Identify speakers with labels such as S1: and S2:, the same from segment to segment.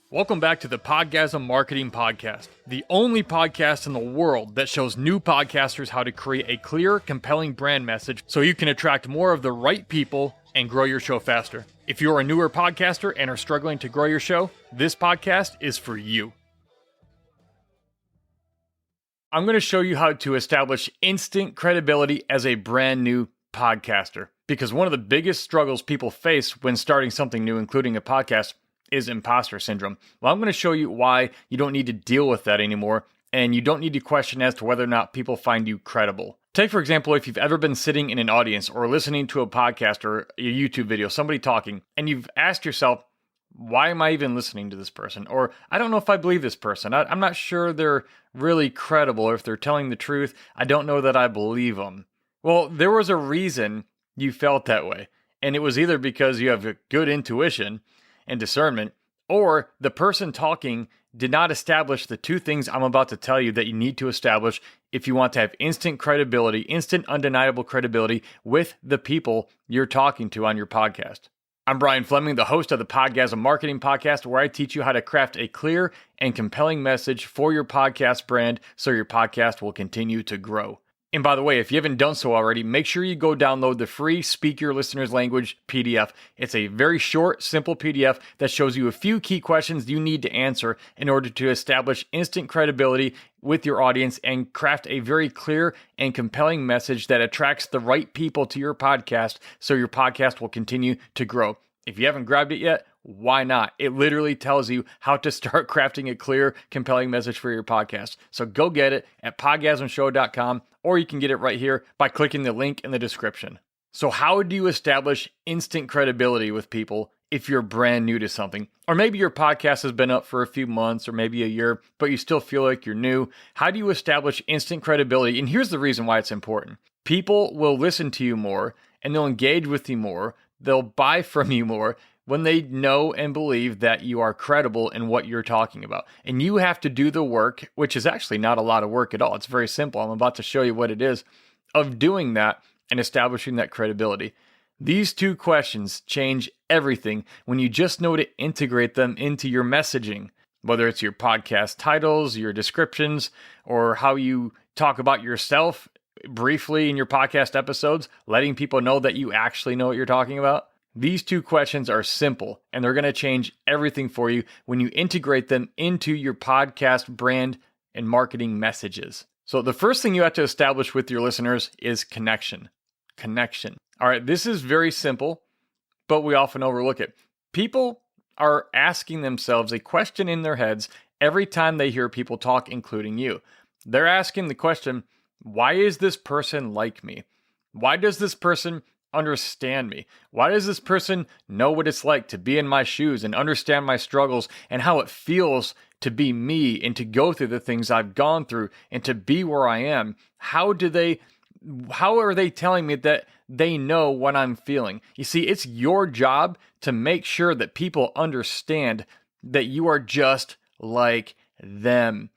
S1: Welcome back to the Podgasm Marketing Podcast, the only podcast in the world that shows new podcasters how to create a clear, compelling brand message so you can attract more of the right people and grow your show faster. If you're a newer podcaster and are struggling to grow your show, this podcast is for you. I'm going to show you how to establish instant credibility as a brand new podcaster, because one of the biggest struggles people face when starting something new, including a podcast, is imposter syndrome. Well, I'm going to show you why you don't need to deal with that anymore, and you don't need to question as to whether or not people find you credible. Take, for example, if you've ever been sitting in an audience or listening to a podcast or a YouTube video, somebody talking, and you've asked yourself, why am I even listening to this person? Or I don't know if I believe this person. I'm not sure they're really credible, or if they're telling the truth. I don't know that I believe them. Well, there was a reason you felt that way, and it was either because you have a good intuition and discernment, or the person talking did not establish the two things I'm about to tell you that you need to establish if you want to have instant credibility, instant undeniable credibility with the people you're talking to on your podcast. I'm Brian Fleming, the host of the Podgasm Marketing Podcast, where I teach you how to craft a clear and compelling message for your podcast brand so your podcast will continue to grow. And by the way, if you haven't done so already, make sure you go download the free Speak Your Listener's Language PDF. It's a very short, simple PDF that shows you a few key questions you need to answer in order to establish instant credibility with your audience and craft a very clear and compelling message that attracts the right people to your podcast so your podcast will continue to grow. If you haven't grabbed it yet, why not? It literally tells you how to start crafting a clear, compelling message for your podcast. So go get it at podgasmshow.com, or you can get it right here by clicking the link in the description. So how do you establish instant credibility with people if you're brand new to something? Or maybe your podcast has been up for a few months or maybe a year, but you still feel like you're new. How do you establish instant credibility? And here's the reason why it's important. People will listen to you more, and they'll engage with you more. They'll buy from you more when they know and believe that you are credible in what you're talking about. And you have to do the work, which is actually not a lot of work at all. It's very simple. I'm about to show you what it is, of doing that and establishing that credibility. These two questions change everything when you just know to integrate them into your messaging, whether it's your podcast titles, your descriptions, or how you talk about yourself briefly in your podcast episodes, letting people know that you actually know what you're talking about. These two questions are simple, and they're going to change everything for you when you integrate them into your podcast brand and marketing messages. So the first thing you have to establish with your listeners is connection. Connection. All right, this is very simple, but we often overlook it. People are asking themselves a question in their heads every time they hear people talk, including you. They're asking the question, why is this person like me? Why does this person understand me? Why does this person know what it's like to be in my shoes and understand my struggles and how it feels to be me and to go through the things I've gone through and to be where I am? How are they telling me that they know what I'm feeling? You see, it's your job to make sure that people understand that you are just like them.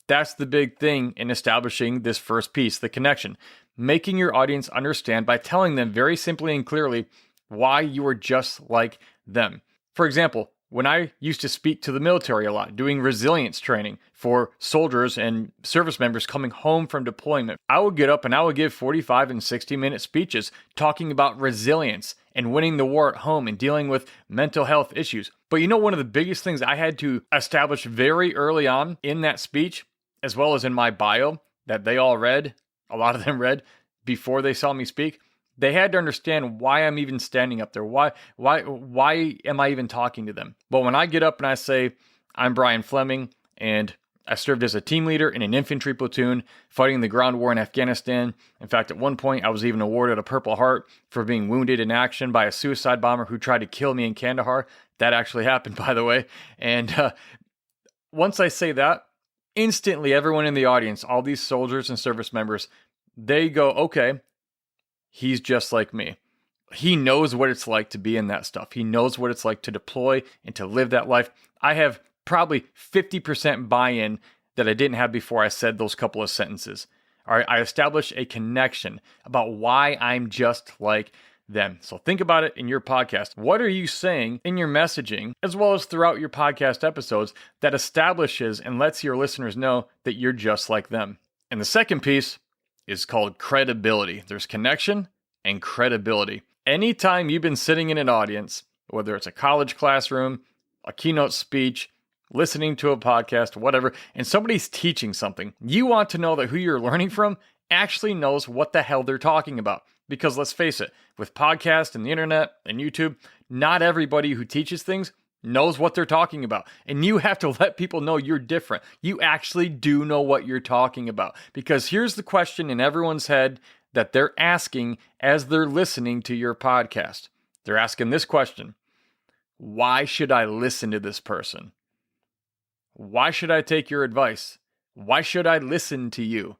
S1: That's the big thing in establishing this first piece, the connection. Making your audience understand by telling them very simply and clearly why you are just like them. For example, when I used to speak to the military a lot, doing resilience training for soldiers and service members coming home from deployment, I would get up and I would give 45 and 60-minute speeches talking about resilience and winning the war at home and dealing with mental health issues. But you know, one of the biggest things I had to establish very early on in that speech, as well as in my bio that they all read, a lot of them read before they saw me speak, they had to understand why I'm even standing up there. Why am I even talking to them? But when I get up and I say, I'm Brian Fleming, and I served as a team leader in an infantry platoon fighting the ground war in Afghanistan. In fact, at one point, I was even awarded a Purple Heart for being wounded in action by a suicide bomber who tried to kill me in Kandahar. That actually happened, by the way. And once I say that, instantly, everyone in the audience, all these soldiers and service members, they go, okay, he's just like me. He knows what it's like to be in that stuff. He knows what it's like to deploy and to live that life. I have probably 50% buy-in that I didn't have before I said those couple of sentences. All right, I established a connection about why I'm just like them. So think about it in your podcast. What are you saying in your messaging, as well as throughout your podcast episodes, that establishes and lets your listeners know that you're just like them? And the second piece is called credibility. There's connection and credibility. Anytime you've been sitting in an audience, whether it's a college classroom, a keynote speech, listening to a podcast, whatever, and somebody's teaching something, you want to know that who you're learning from actually knows what the hell they're talking about. Because let's face it, with podcasts and the internet and YouTube, not everybody who teaches things knows what they're talking about. And you have to let people know you're different. You actually do know what you're talking about. Because here's the question in everyone's head that they're asking as they're listening to your podcast. They're asking this question: why should I listen to this person? Why should I take your advice? Why should I listen to you?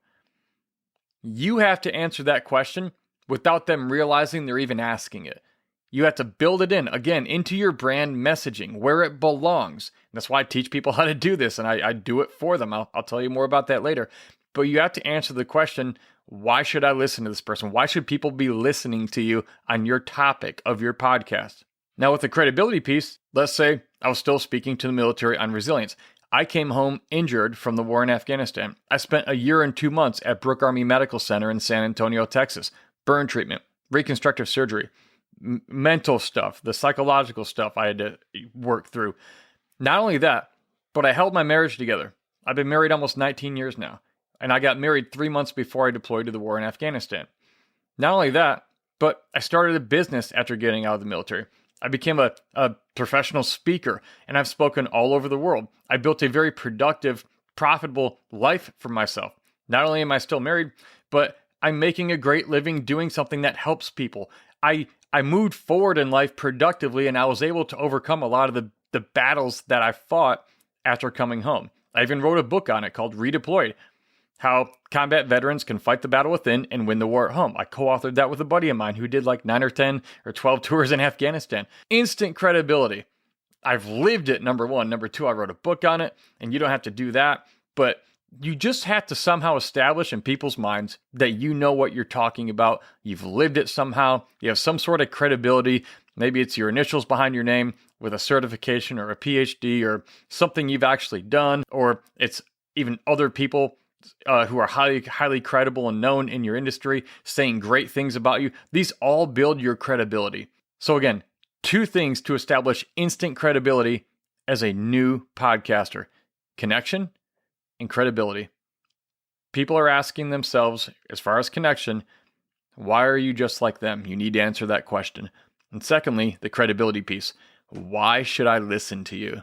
S1: You have to answer that question without them realizing they're even asking it. You have to build it in, again, into your brand messaging, where it belongs. That's why I teach people how to do this, and I do it for them. I'll tell you more about that later. But you have to answer the question, why should I listen to this person? Why should people be listening to you on your topic of your podcast? Now, with the credibility piece, let's say I was still speaking to the military on resilience. I came home injured from the war in Afghanistan. I spent a year and 2 months at Brooke Army Medical Center in San Antonio, Texas. Burn treatment, reconstructive surgery, mental stuff, the psychological stuff I had to work through. Not only that, but I held my marriage together. I've been married almost 19 years now, and I got married 3 months before I deployed to the war in Afghanistan. Not only that, but I started a business after getting out of the military. I became a professional speaker, and I've spoken all over the world. I built a very productive, profitable life for myself. Not only am I still married, but I'm making a great living doing something that helps people. I moved forward in life productively, and I was able to overcome a lot of the battles that I fought after coming home. I even wrote a book on it called Redeployed: How Combat Veterans Can Fight the Battle Within and Win the War at Home. I co-authored that with a buddy of mine who did like 9 or 10 or 12 tours in Afghanistan. Instant credibility. I've lived it, number one. Number two, I wrote a book on it, and you don't have to do that, but you just have to somehow establish in people's minds that you know what you're talking about. You've lived it somehow. You have some sort of credibility. Maybe it's your initials behind your name with a certification or a PhD or something you've actually done, or it's even other people who are highly credible and known in your industry saying great things about you. These all build your credibility. So again, 2 things to establish instant credibility as a new podcaster: connection and credibility. People are asking themselves, as far as connection, why are you just like them? You need to answer that question. And secondly, the credibility piece. Why should I listen to you?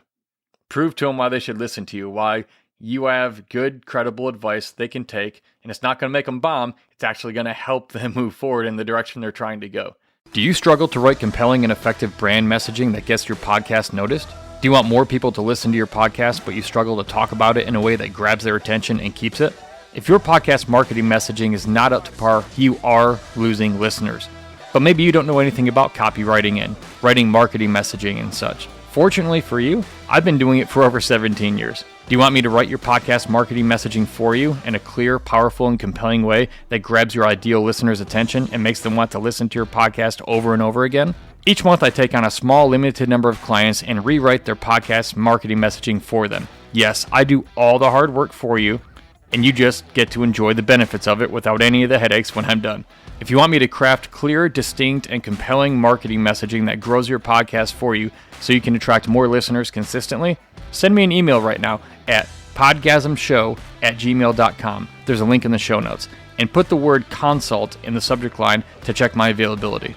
S1: Prove to them why they should listen to you, why you have good, credible advice they can take, and it's not going to make them bomb. It's actually going to help them move forward in the direction they're trying to go. Do you struggle to write compelling and effective brand messaging that gets your podcast noticed? Do you want more people to listen to your podcast, but you struggle to talk about it in a way that grabs their attention and keeps it? If your podcast marketing messaging is not up to par, you are losing listeners. But maybe you don't know anything about copywriting and writing marketing messaging and such. Fortunately for you, I've been doing it for over 17 years. Do you want me to write your podcast marketing messaging for you in a clear, powerful, and compelling way that grabs your ideal listener's attention and makes them want to listen to your podcast over and over again? Each month, I take on a small, limited number of clients and rewrite their podcast marketing messaging for them. Yes, I do all the hard work for you, and you just get to enjoy the benefits of it without any of the headaches when I'm done. If you want me to craft clear, distinct, and compelling marketing messaging that grows your podcast for you so you can attract more listeners consistently, send me an email right now at podgasmshow@gmail.com. There's a link in the show notes. And put the word consult in the subject line to check my availability.